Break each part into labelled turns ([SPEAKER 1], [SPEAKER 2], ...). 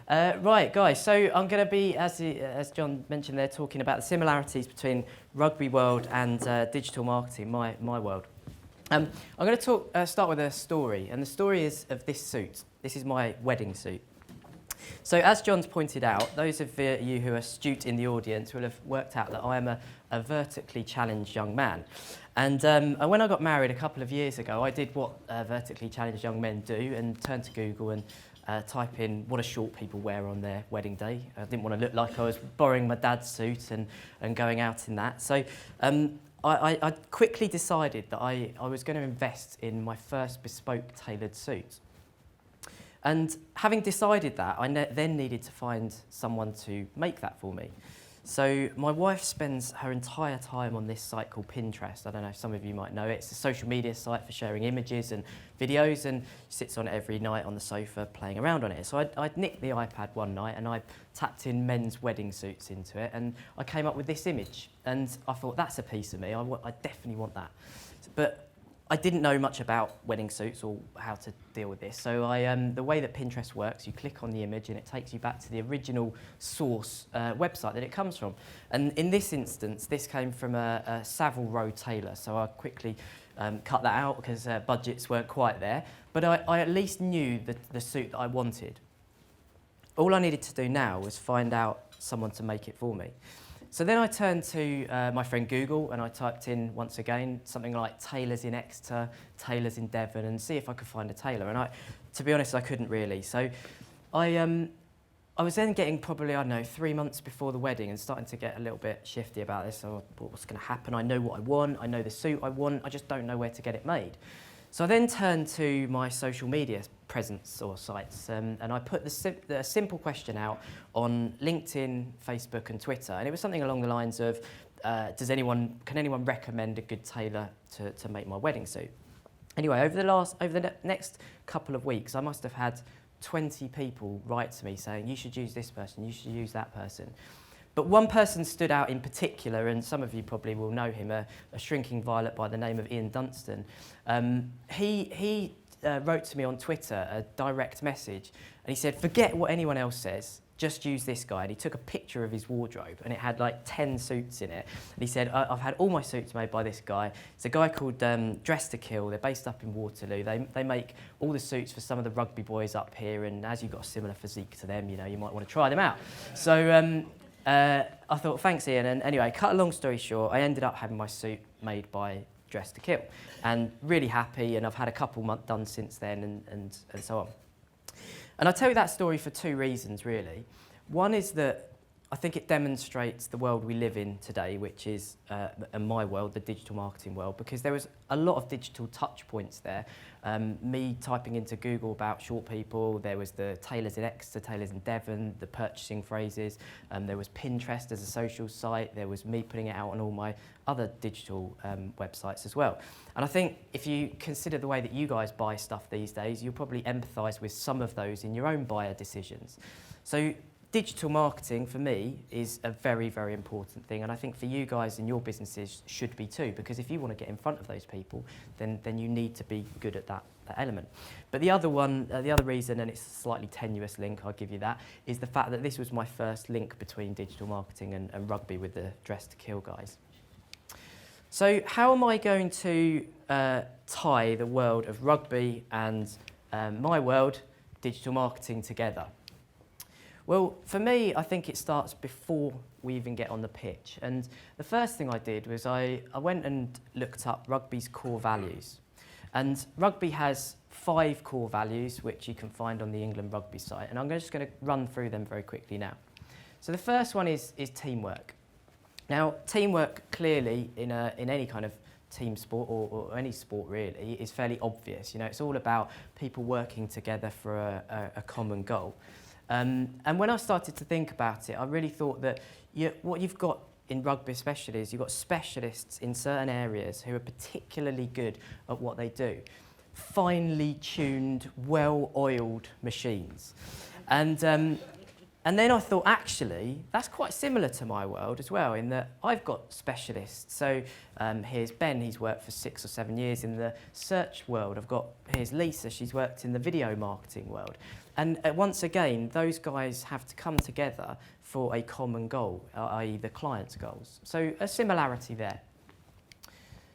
[SPEAKER 1] Right, guys, so I'm going to be, as John mentioned there, talking about the similarities between rugby world and digital marketing, my world. I'm going to start with a story, and the story is of this suit. This is my wedding suit. So as John's pointed out, those of you who are astute in the audience will have worked out that I am a vertically challenged young man. And when I got married a couple of years ago, I did what vertically challenged young men do and turned to Google and type in what do short people wear on their wedding day. I didn't want to look like I was borrowing my dad's suit and going out in that. So I quickly decided that I was going to invest in my first bespoke tailored suit. And having decided that, I then needed to find someone to make that for me. So my wife spends her entire time on this site called Pinterest. I don't know if some of you might know it. It's a social media site for sharing images and videos, and she sits on it every night on the sofa playing around on it. So I'd nicked the iPad one night and I tapped in men's wedding suits into it, and I came up with this image. And I thought, that's a piece of me. I definitely want that. But I didn't know much about wedding suits or how to deal with this. So the way that Pinterest works, you click on the image and it takes you back to the original source website that it comes from. And in this instance, this came from a Savile Row tailor. So I quickly cut that out because budgets weren't quite there. But I at least knew the suit that I wanted. All I needed to do now was find out someone to make it for me. So then I turned to my friend Google and I typed in, once again, something like tailors in Exeter, tailors in Devon, and see if I could find a tailor. And to be honest, I couldn't really. So I was then getting probably, I don't know, 3 months before the wedding and starting to get a little bit shifty about this. So what's going to happen? I know what I want. I know the suit I want. I just don't know where to get it made. So I then turned to my social media presence or sites and I put the simple question out on LinkedIn, Facebook and Twitter, and it was something along the lines of, can anyone recommend a good tailor to make my wedding suit? Anyway, over the next couple of weeks, I must have had 20 people write to me saying, you should use this person, you should use that person. But one person stood out in particular, and some of you probably will know him, a shrinking violet by the name of Ian Dunstan. He wrote to me on Twitter a direct message, and he said, forget what anyone else says, just use this guy. And he took a picture of his wardrobe, and it had like 10 suits in it. And he said, I've had all my suits made by this guy. It's a guy called Dress to Kill. They're based up in Waterloo. They make all the suits for some of the rugby boys up here, and as you've got a similar physique to them, you know, you might want to try them out. So I thought, thanks, Ian. And anyway, cut a long story short, I ended up having my suit made by Dress to Kill, and really happy. And I've had a couple done since then, and so on. And I tell you that story for two reasons, really. One is that I think it demonstrates the world we live in today, which is, in my world, the digital marketing world, because there was a lot of digital touch points there. Me typing into Google about short people, there was the tailors in Exeter, tailors in Devon, the purchasing phrases, there was Pinterest as a social site, there was me putting it out on all my other digital websites as well. And I think if you consider the way that you guys buy stuff these days, you'll probably empathise with some of those in your own buyer decisions. So digital marketing for me is a very, very important thing, and I think for you guys in your businesses should be too, because if you want to get in front of those people, then you need to be good at that element. But the other one, the other reason, and it's a slightly tenuous link, I'll give you that, is the fact that this was my first link between digital marketing and rugby with the Dress to Kill guys. So how am I going to tie the world of rugby and my world, digital marketing, together? Well, for me, I think it starts before we even get on the pitch. And the first thing I did was I went and looked up rugby's core values. And rugby has 5 core values, which you can find on the England Rugby site. And I'm just going to run through them very quickly now. So the first one is teamwork. Now, teamwork clearly in any kind of team sport or any sport really is fairly obvious. You know, it's all about people working together for a common goal. And when I started to think about it, I really thought that what you've got in rugby especially is you've got specialists in certain areas who are particularly good at what they do. Finely tuned, well-oiled machines. And And then I thought, actually, that's quite similar to my world as well, in that I've got specialists. So here's Ben, he's worked for 6 or 7 years in the search world. Here's Lisa, she's worked in the video marketing world. And once again, those guys have to come together for a common goal, i.e. the client's goals. So a similarity there.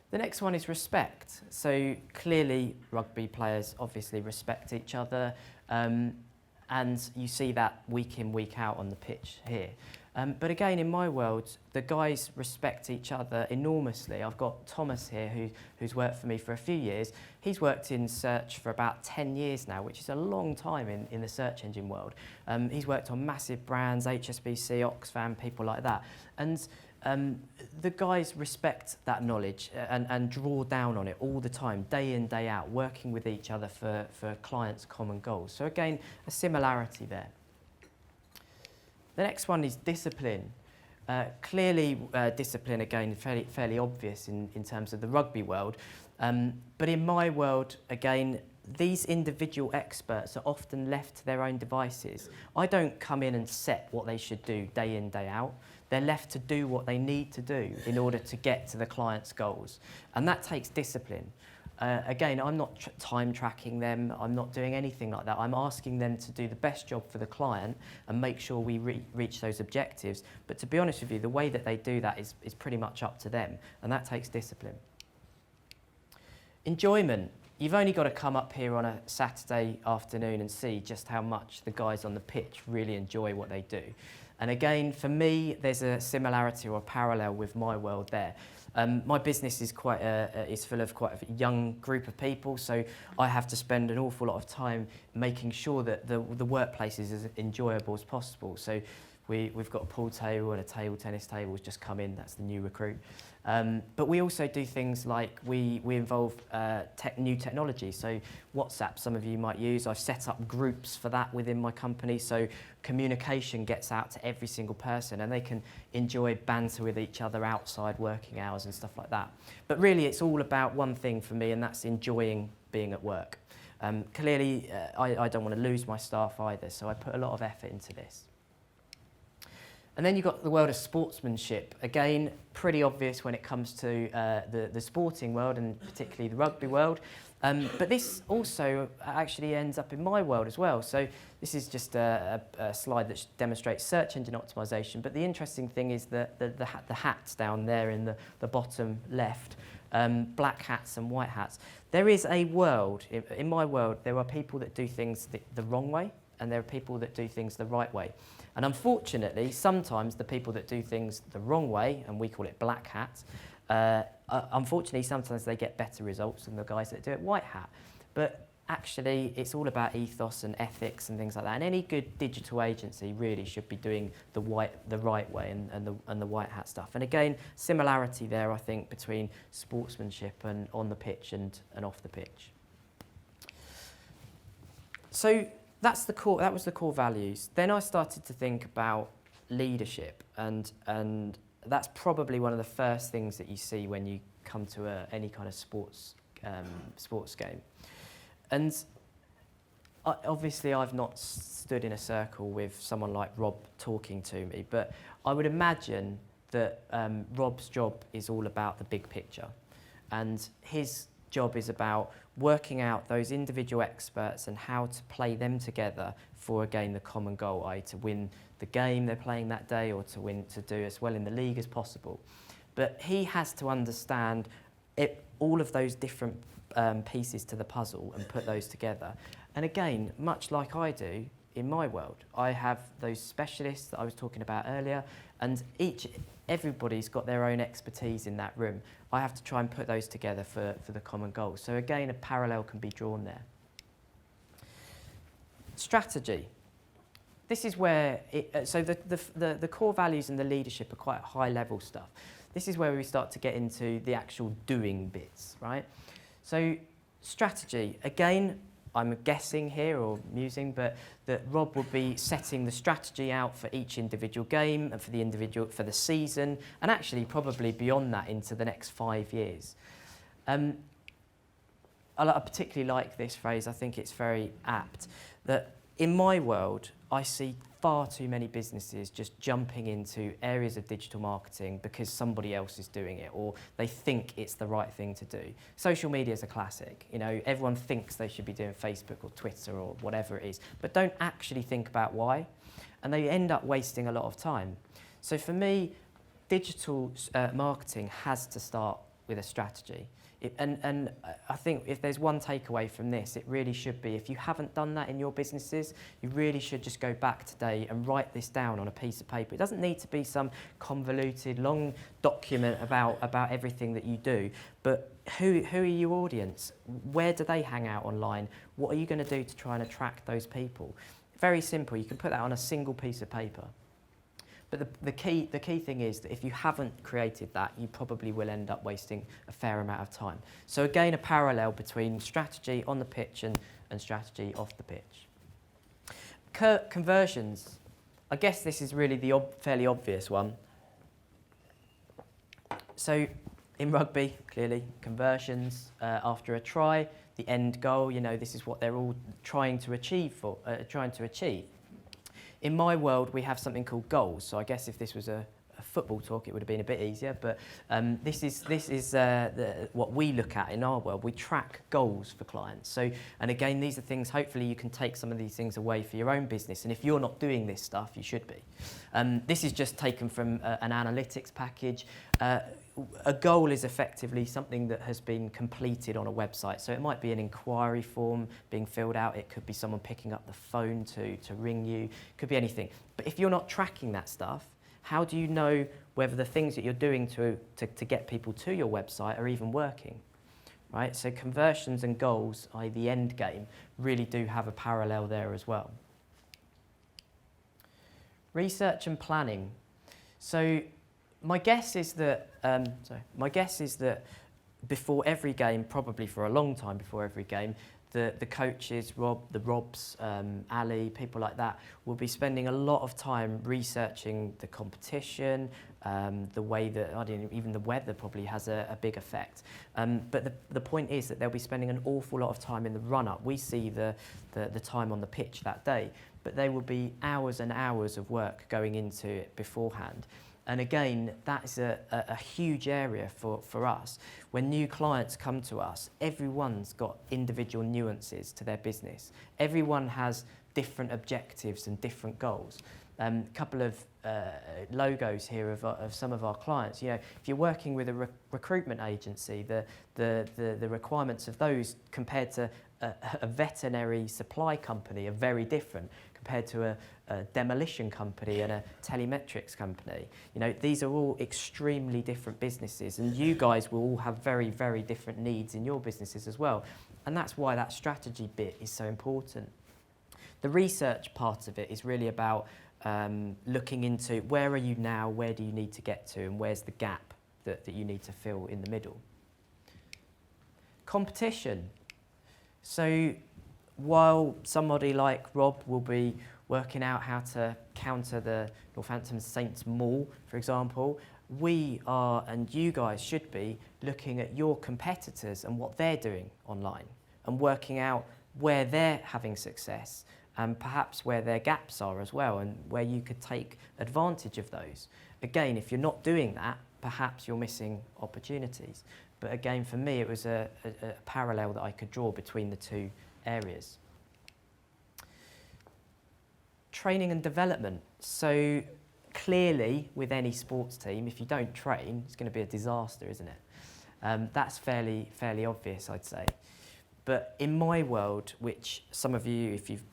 [SPEAKER 1] The next one is respect. So clearly, rugby players obviously respect each other. And you see that week in, week out on the pitch here. But again, in my world, the guys respect each other enormously. I've got Thomas here, who's worked for me for a few years. He's worked in search for about 10 years now, which is a long time in the search engine world. He's worked on massive brands, HSBC, Oxfam, people like that. And the guys respect that knowledge and draw down on it all the time, day in, day out, working with each other for clients' common goals. So again, a similarity there. The next one is discipline. Clearly, discipline, again, fairly obvious in terms of the rugby world. But in my world, again, these individual experts are often left to their own devices. I don't come in and set what they should do day in, day out. They're left to do what they need to do in order to get to the client's goals. And that takes discipline. Again, I'm not time tracking them. I'm not doing anything like that. I'm asking them to do the best job for the client and make sure we reach those objectives. But to be honest with you, the way that they do that is pretty much up to them. And that takes discipline. Enjoyment. You've only got to come up here on a Saturday afternoon and see just how much the guys on the pitch really enjoy what they do. And again, for me, there's a similarity or a parallel with my world there. My business is is full of quite a young group of people, so I have to spend an awful lot of time making sure that the workplace is as enjoyable as possible. So we've got a pool table and a table tennis table has just come in. That's the new recruit. But we also do things like we involve new technology. So WhatsApp, some of you might use. I've set up groups for that within my company, so communication gets out to every single person and they can enjoy banter with each other outside working hours and stuff like that. But really, it's all about one thing for me, and that's enjoying being at work. Clearly, I don't want to lose my staff either, so I put a lot of effort into this. And then you've got the world of sportsmanship. Again, pretty obvious when it comes to the sporting world and particularly the rugby world. But this also actually ends up in my world as well. So this is just a slide that demonstrates search engine optimization. But the interesting thing is that the hats down there in the bottom left, black hats and white hats. There is a world, in my world, there are people that do things the wrong way and there are people that do things the right way. And unfortunately, sometimes the people that do things the wrong way, and we call it black hat, unfortunately, sometimes they get better results than the guys that do it white hat. But actually, it's all about ethos and ethics and things like that. And any good digital agency really should be doing the right way and the white hat stuff. And again, similarity there, I think, between sportsmanship and on the pitch and off the pitch. So that was the core values. Then I started to think about leadership, and that's probably one of the first things that you see when you come to any kind of sports game. And obviously, I've not stood in a circle with someone like Rob talking to me, but I would imagine that Rob's job is all about the big picture, and his job is about working out those individual experts and how to play them together for, again, the common goal, i.e. to win the game they're playing that day or to do as well in the league as possible. But he has to understand all of those different pieces to the puzzle and put those together. And again, much like I do in my world, I have those specialists that I was talking about earlier, and everybody's got their own expertise in that room. I have to try and put those together for the common goal. So again, a parallel can be drawn there. Strategy. This is where, so the core values and the leadership are quite high level stuff. This is where we start to get into the actual doing bits, right? So strategy, again, I'm guessing here or musing, but that Rob will be setting the strategy out for each individual game and for the season, and actually probably beyond that into the next 5 years. I particularly like this phrase. I think it's very apt that in my world, I see far too many businesses just jumping into areas of digital marketing because somebody else is doing it or they think it's the right thing to do. Social media is a classic. You know, everyone thinks they should be doing Facebook or Twitter or whatever it is, but don't actually think about why. And they end up wasting a lot of time. So for me, digital marketing has to start with a strategy. And I think if there's one takeaway from this, it really should be, if you haven't done that in your businesses, you really should just go back today and write this down on a piece of paper. It doesn't need to be some convoluted, long document about everything that you do, but who are your audience? Where do they hang out online? What are you going to do to try and attract those people? Very simple. You can put that on a single piece of paper. But the key thing is that if you haven't created that, you probably will end up wasting a fair amount of time. So again, a parallel between strategy on the pitch and strategy off the pitch. Conversions. I guess this is really the fairly obvious one. So in rugby, clearly, conversions after a try, the end goal, you know, this is what they're all trying to achieve. In my world, we have something called goals. So I guess if this was a football talk, it would have been a bit easier. But this is what we look at in our world. We track goals for clients. So, and again, these are things, hopefully you can take some of these things away for your own business. And if you're not doing this stuff, you should be. This is just taken from an analytics package. A goal is effectively something that has been completed on a website. So it might be an inquiry form being filled out. It could be someone picking up the phone to ring you. It could be anything. But if you're not tracking that stuff, how do you know whether the things that you're doing to get people to your website are even working? Right? So conversions and goals, i.e. the end game, really do have a parallel there as well. Research and planning. So my guess is that before every game, probably for a long time before every game, the coaches, the Robs, Ali, people like that, will be spending a lot of time researching the competition, the way that, even the weather probably has a big effect. But the point is that they'll be spending an awful lot of time in the run-up. We see the time on the pitch that day, but there will be hours and hours of work going into it beforehand. And again, that's a huge area for us. When new clients come to us, everyone's got individual nuances to their business. Everyone has different objectives and different goals. A couple of logos here of some of our clients. You know, if you're working with a recruitment agency, the requirements of those compared to a veterinary supply company are very different compared to a demolition company and a telemetrics company. You know, these are all extremely different businesses, and you guys will all have very, very different needs in your businesses as well. And that's why that strategy bit is so important. The research part of it is really about looking into where are you now, where do you need to get to, and where's the gap that you need to fill in the middle. Competition. So while somebody like Rob will be working out how to counter the Northampton Saints Mall, for example, we are, and you guys should be, looking at your competitors and what they're doing online and working out where they're having success and perhaps where their gaps are as well and where you could take advantage of those. Again, if you're not doing that, perhaps you're missing opportunities. But again, for me, it was a parallel that I could draw between the two areas. Training and development. So clearly, with any sports team, if you don't train, it's going to be a disaster, isn't it? That's fairly obvious, I'd say. But in my world, which some of you, if you've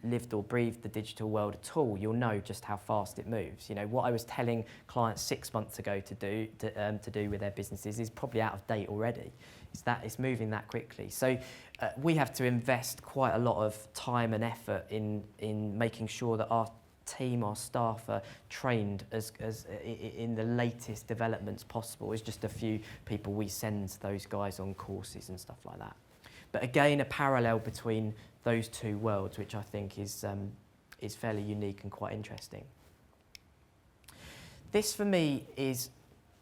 [SPEAKER 1] lived or breathed the digital world at all, you'll know just how fast it moves. You know, what I was telling clients 6 months ago to do with their businesses is probably out of date already. It's moving that quickly. So we have to invest quite a lot of time and effort in making sure that our team, our staff are trained as in the latest developments possible. It's just a few people we send those guys on courses and stuff like that. But again, a parallel between those two worlds, which I think is fairly unique and quite interesting. This for me is,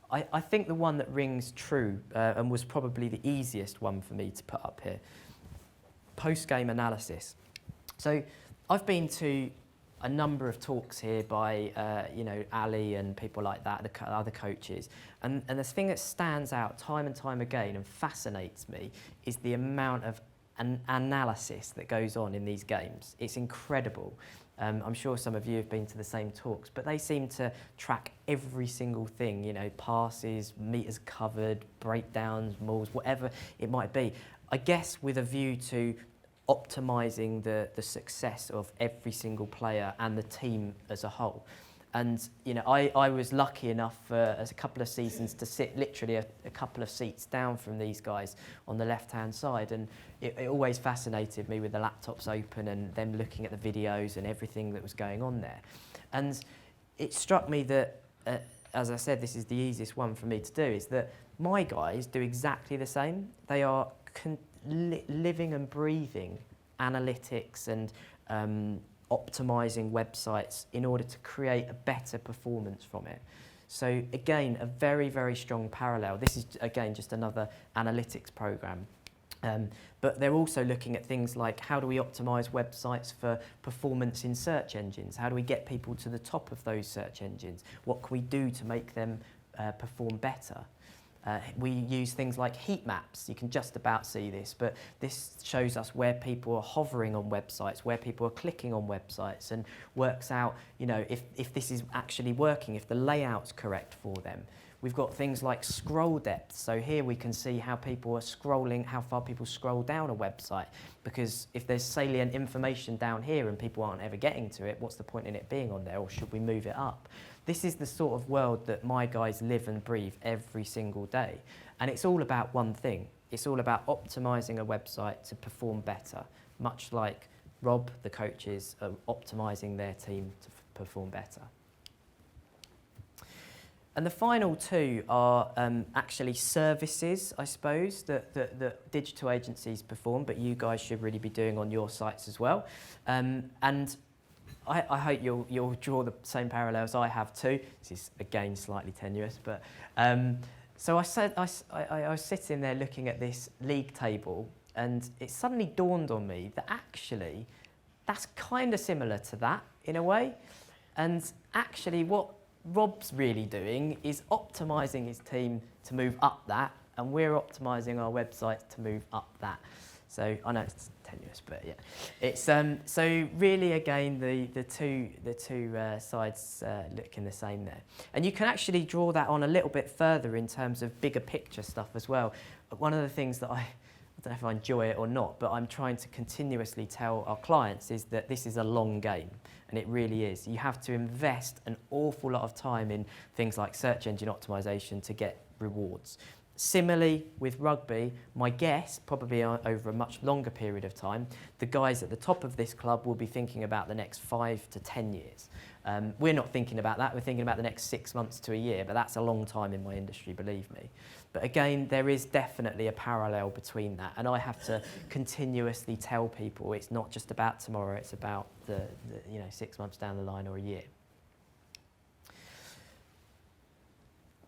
[SPEAKER 1] I think, the one that rings true and was probably the easiest one for me to put up here. Post-game analysis. So I've been to a number of talks here by, Ali and people like that, the other coaches. And the thing that stands out time and time again and fascinates me is the amount of analysis that goes on in these games. It's incredible. I'm sure some of you have been to the same talks, but they seem to track every single thing, passes, meters covered, breakdowns, mauls, whatever it might be. I guess with a view to optimising the success of every single player and the team as a whole. And I was lucky enough as a couple of seasons to sit literally a couple of seats down from these guys on the left-hand side, and it always fascinated me with the laptops open and them looking at the videos and everything that was going on there. And it struck me that, as I said, this is the easiest one for me to do, is that my guys do exactly the same. They are living and breathing analytics and optimising websites in order to create a better performance from it. So again, a very, very strong parallel. This is, again, just another analytics program. But they're also looking at things like, how do we optimise websites for performance in search engines? How do we get people to the top of those search engines? What can we do to make them perform better? We use things like heat maps. You can just about see this, but this shows us where people are hovering on websites, where people are clicking on websites, and works out, if this is actually working, if the layout's correct for them. We've got things like scroll depth. So here we can see how people are scrolling, how far people scroll down a website, because if there's salient information down here and people aren't ever getting to it, what's the point in it being on there, or should we move it up? This is the sort of world that my guys live and breathe every single day. And it's all about one thing. It's all about optimising a website to perform better, much like Rob, the coaches, are optimising their team to perform better. And the final two are actually services, I suppose, that digital agencies perform, but you guys should really be doing on your sites as well. And I hope you'll draw the same parallels I have too. This is, again, slightly tenuous, but so I was sitting there looking at this league table, and it suddenly dawned on me that actually that's kind of similar to that in a way. And actually what Rob's really doing is optimising his team to move up that, and we're optimising our websites to move up that. So I know it's tenuous, but yeah, it's so really again the two sides looking the same there, and you can actually draw that on a little bit further in terms of bigger picture stuff as well. One of the things that I don't know if I enjoy it or not, but I'm trying to continuously tell our clients is that this is a long game, and it really is. You have to invest an awful lot of time in things like search engine optimization to get rewards. Similarly with rugby, my guess, probably over a much longer period of time, the guys at the top of this club will be thinking about the next 5 to 10 years. We're not thinking about that, we're thinking about the next 6 months to a year, but that's a long time in my industry, believe me. But again, there is definitely a parallel between that, and I have to continuously tell people it's not just about tomorrow, it's about the 6 months down the line or a year.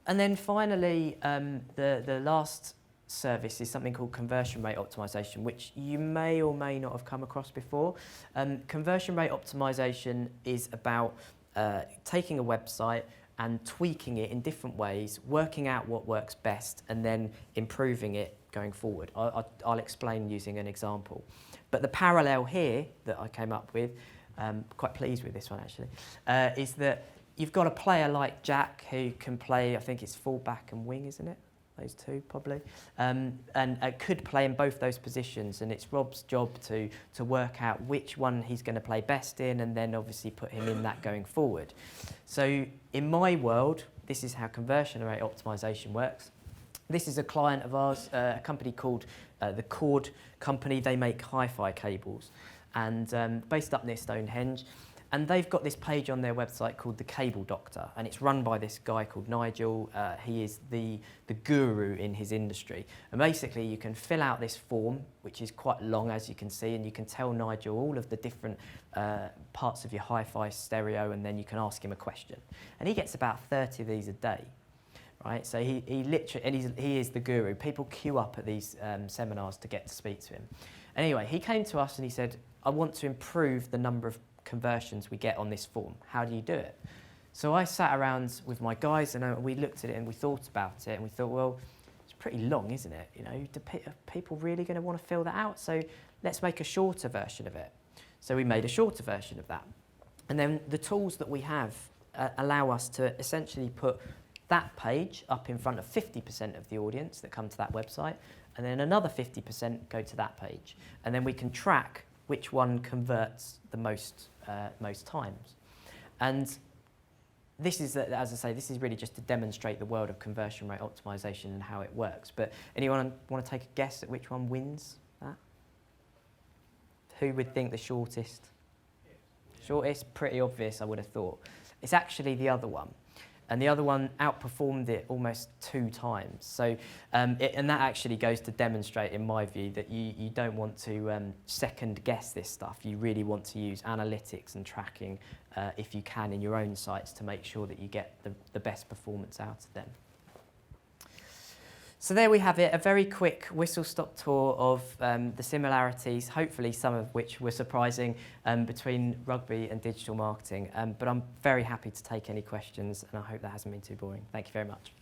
[SPEAKER 1] And then finally, the last service is something called conversion rate optimization, which you may or may not have come across before. Conversion rate optimization is about taking a website and tweaking it in different ways, working out what works best, and then improving it going forward. I'll explain using an example. But the parallel here that I came up with, quite pleased with this one actually, is that you've got a player like Jack who can play, I think it's full-back and wing, isn't it? Those two, probably. And could play in both those positions, and it's Rob's job to work out which one he's going to play best in, and then obviously put him in that going forward. So in my world, this is how conversion rate optimization works. This is a client of ours, a company called the Cord Company. They make hi-fi cables, and based up near Stonehenge. And they've got this page on their website called The Cable Doctor, and it's run by this guy called Nigel. He is the guru in his industry. And basically you can fill out this form, which is quite long as you can see, and you can tell Nigel all of the different parts of your hi-fi stereo, and then you can ask him a question. And he gets about 30 of these a day. Right, so he literally, and he is the guru. People queue up at these seminars to get to speak to him. Anyway, he came to us and he said, I want to improve the number of conversions we get on this form? How do you do it? So I sat around with my guys and we looked at it and we thought about it and we thought, well, it's pretty long, isn't it? You know, are people really going to want to fill that out? So let's make a shorter version of it. So we made a shorter version of that. And then the tools that we have allow us to essentially put that page up in front of 50% of the audience that come to that website, and then another 50% go to that page. And then we can track which one converts the most times. And this is, as I say, this is really just to demonstrate the world of conversion rate optimization and how it works. But anyone want to take a guess at which one wins that? Who would think the shortest? Shortest, pretty obvious, I would have thought. It's actually the other one. And the other one outperformed it almost 2 times. So, and that actually goes to demonstrate, in my view, that you don't want to second guess this stuff. You really want to use analytics and tracking, if you can, in your own sites to make sure that you get the best performance out of them. So there we have it, a very quick whistle-stop tour of the similarities, hopefully some of which were surprising, between rugby and digital marketing. But I'm very happy to take any questions, and I hope that hasn't been too boring. Thank you very much.